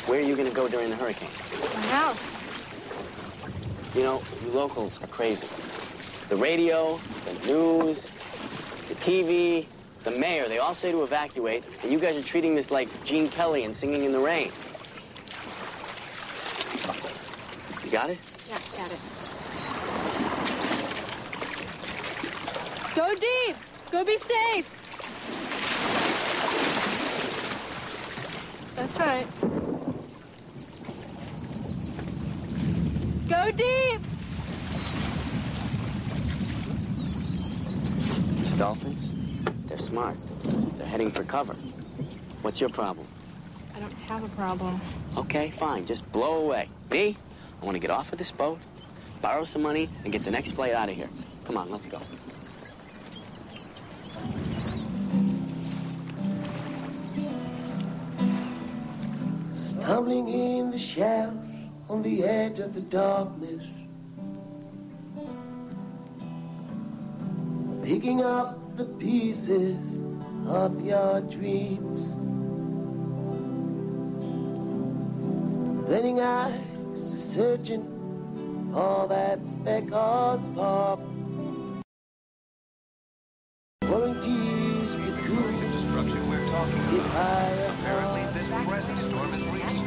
Where are you going to go during the hurricane? My house. You know, you locals are crazy. The radio, the news, the TV, the mayor, they all say to evacuate, and you guys are treating this like Gene Kelly and Singing in the Rain. You got it? Yeah, got it. Go deep! Go be safe! That's right. Go deep! These dolphins, they're smart. They're heading for cover. What's your problem? I don't have a problem. Okay, fine. Just blow away. Me? I want to get off of this boat, borrow some money, and get the next flight out of here. Come on, let's go. Stumbling in the shadows on the edge of the darkness, picking up the pieces of your dreams, letting eyes searching for that speck of spark, pouring tears to cool The destruction we're talking about. Apparently, this present storm is reaching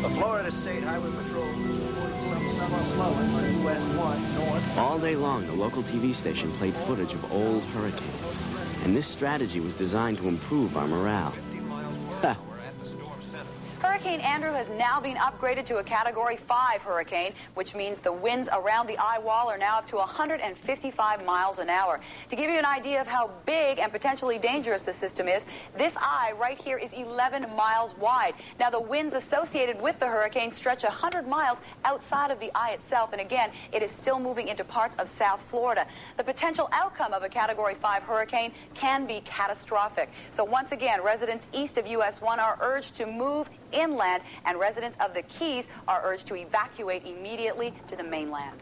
the Florida State Highway Patrol is reporting some summer flowing on US 1 north. All day long, the local TV station played footage of old hurricanes. And this strategy was designed to improve our morale. 50 miles per hour at the storm center. Hurricane Andrew has now been upgraded to a Category 5 hurricane, which means the winds around the eye wall are now up to 155 miles an hour. To give you an idea of how big and potentially dangerous the system is, this eye right here is 11 miles wide. Now, the winds associated with the hurricane stretch 100 miles outside of the eye itself, and again, it is still moving into parts of South Florida. The potential outcome of a Category 5 hurricane can be catastrophic. So once again, residents east of US 1 are urged to move inland, and residents of the Keys are urged to evacuate immediately to the mainland.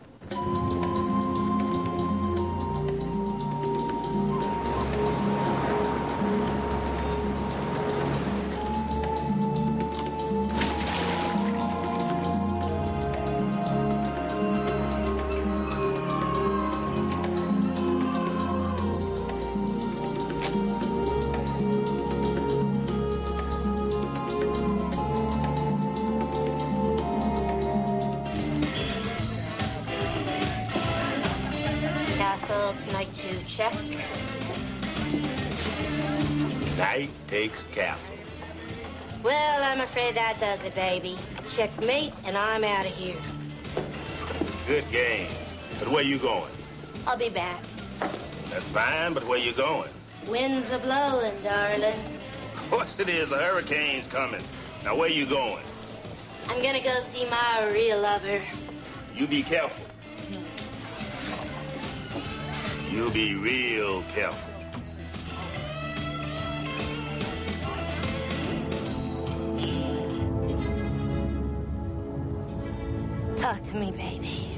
Tonight to check. Knight takes castle. Well, I'm afraid that does it, baby. Checkmate, and I'm out of here. Good game. But where you going? I'll be back. That's fine, but where you going? Winds a blowing, darling. Of course it is. The hurricane's coming. Now, where you going? I'm gonna go see my real lover. You be careful. You be real careful. Talk to me, baby.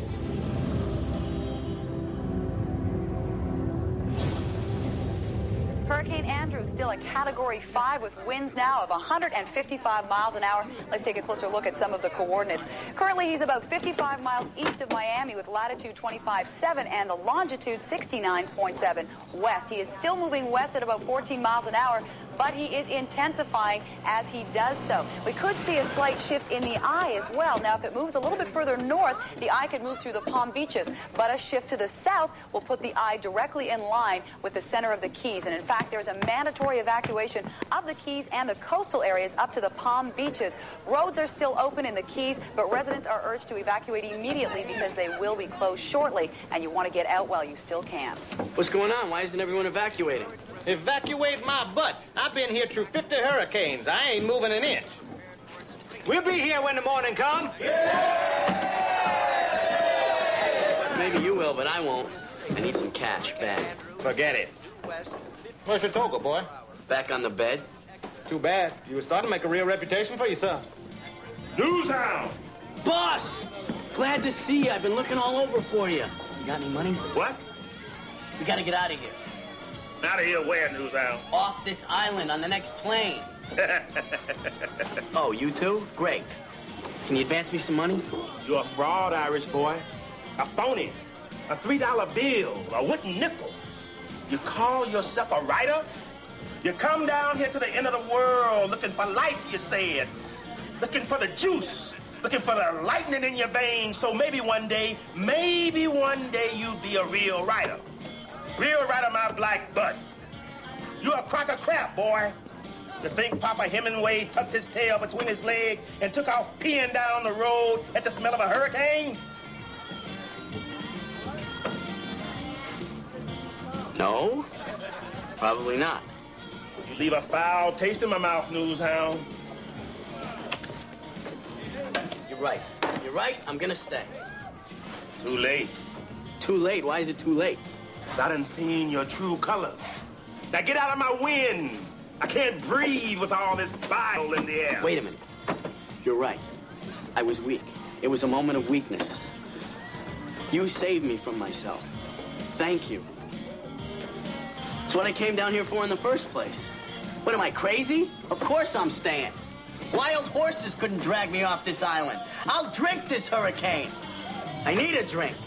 Hurricane Andrew still a Category 5 with winds now of 155 miles an hour. Let's take a closer look at some of the coordinates. Currently, he's about 55 miles east of Miami with latitude 25.7 and the longitude 69.7 west. He is still moving west at about 14 miles an hour, but he is intensifying as he does so. We could see a slight shift in the eye as well. Now, if it moves a little bit further north, the eye could move through the Palm Beaches, but a shift to the south will put the eye directly in line with the center of the Keys. And in fact, there's a mandatory evacuation of the Keys and the coastal areas up to the Palm Beaches. Roads are still open in the Keys, but residents are urged to evacuate immediately because they will be closed shortly, and you want to get out while you still can. What's going on? Why isn't everyone evacuating? Evacuate my butt. I've been here through 50 hurricanes. I ain't moving an inch. We'll be here when the morning comes. Maybe you will, but I won't. I need some cash, bad. Forget it. Where's your toga, boy? Back on the bed? Too bad. You were starting to make a real reputation for yourself. Newshound! Boss! Glad to see you. I've been looking all over for you. You got any money? What? We gotta get out of here. Out of here where, Newshound? Off this island on the next plane. Oh, you too? Great. Can you advance me some money? You're a fraud, Irish boy. A phony. A $3 bill, a wooden nickel. You call yourself a writer? You come down here to the end of the world looking for life, you said. Looking for the juice. Looking for the lightning in your veins, so maybe one day you'll be a real writer. Real writer, my black butt. You're a crock of crap, boy. You think Papa Hemingway tucked his tail between his legs and took off peeing down the road at the smell of a hurricane? No, probably not. You leave a foul taste in my mouth, newshound. You're right. You're right. I'm gonna stay. Too late. Too late? Why is it too late? 'Cause I done seen your true colors. Now get out of my wind. I can't breathe with all this bile in the air. Wait a minute. You're right. I was weak. It was a moment of weakness. You saved me from myself. Thank you. It's what I came down here for in the first place. What, am I crazy? Of course I'm staying. Wild horses couldn't drag me off this island. I'll drink this hurricane. I need a drink.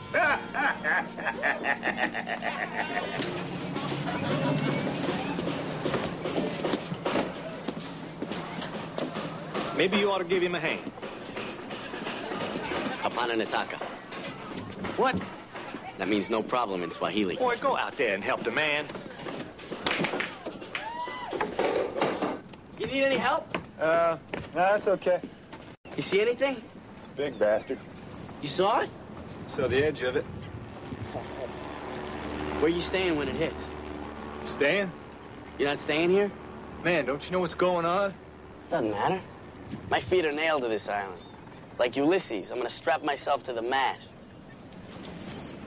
Maybe you ought to give him a hand. Hapana Nataka. What? That means no problem in Swahili. Boy, go out there and help the man. You need any help? No, that's okay. You see anything? It's a big bastard. You saw it? Saw the edge of it. Where you staying when it hits? Staying? You're not staying here? Man, don't you know what's going on? Doesn't matter. My feet are nailed to this island. Like Ulysses, I'm gonna strap myself to the mast.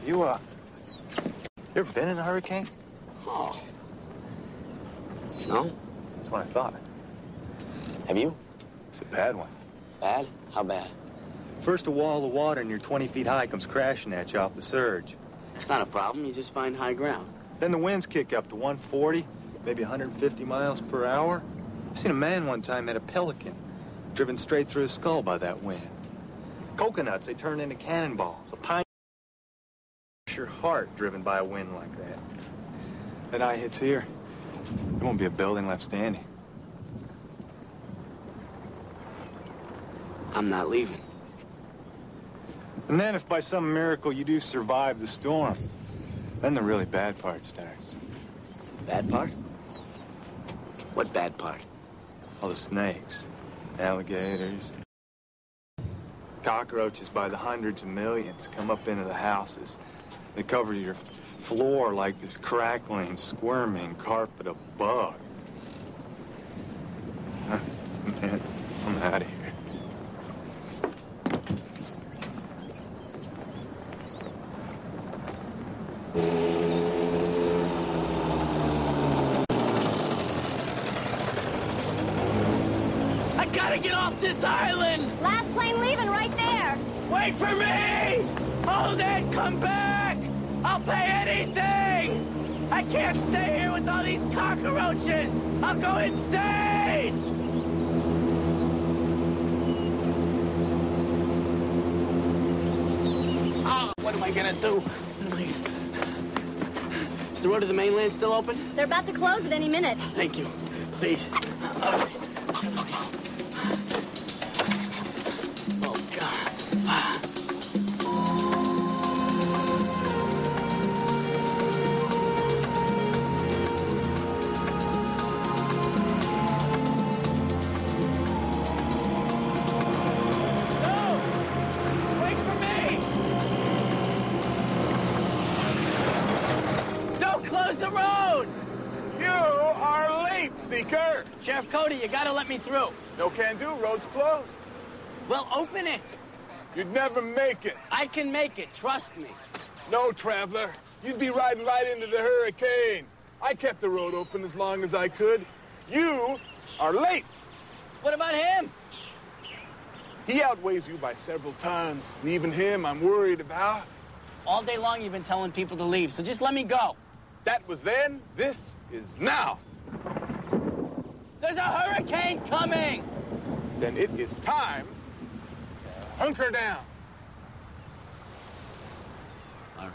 You ever been in a hurricane? Oh. No? That's what I thought. Have you? It's a bad one. Bad? How bad? First, a wall of water near 20 feet high comes crashing at you off the surge. That's not a problem. You just find high ground. Then the winds kick up to 140, maybe 150 miles per hour. I seen a man one time hit a pelican, driven straight through his skull by that wind. Coconuts, they turn into cannonballs. A pine your heart driven by a wind like that. That eye hits here, there won't be a building left standing. I'm not leaving. And then if by some miracle you do survive the storm, then the really bad part starts. Bad part? What bad part? All the snakes, alligators, cockroaches by the hundreds of millions come up into the houses. They cover your floor like this crackling, squirming carpet of bugs. Man, I'm out of here. I gotta get off this island! Last plane leaving right there. Wait for me! Hold it! Come back! I'll pay anything! I can't stay here with all these cockroaches! I'll go insane! Oh, what am I gonna do? Is the road to the mainland still open? They're about to close at any minute. Thank you. Please. Oh, God. Seeker! Sheriff Cody, you gotta let me through. No can do, road's closed. Well, open it. You'd never make it. I can make it, trust me. No, traveler. You'd be riding right into the hurricane. I kept the road open as long as I could. You are late. What about him? He outweighs you by several tons. And even him, I'm worried about. All day long you've been telling people to leave, so just let me go. That was then. This is now. There's a hurricane coming! Then it is time to hunker down. All right.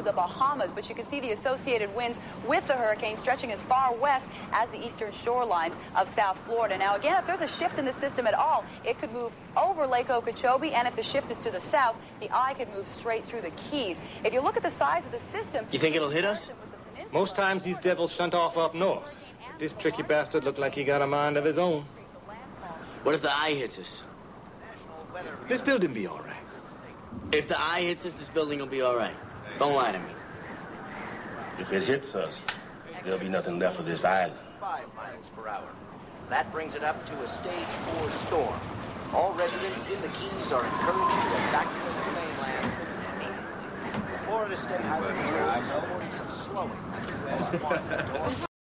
The Bahamas, but you can see the associated winds with the hurricane stretching as far west as the eastern shorelines of South Florida. Now, again, if there's a shift in the system at all, it could move over Lake Okeechobee, and if the shift is to the south, the eye could move straight through the Keys. If you look at the size of the system... You think it'll hit us? Most times these devils shunt off up north. This tricky bastard looked like he got a mind of his own. What if the eye hits us? This building be all right. If the eye hits us, this building will be all right. Don't lie to me. If it hits us, there'll be nothing left of this island. 5 miles per hour. That brings it up to a stage 4 storm. All residents in the Keys are encouraged to evacuate the mainland immediately. The Florida State Highway Patrol is reporting some slowing on US 1 north.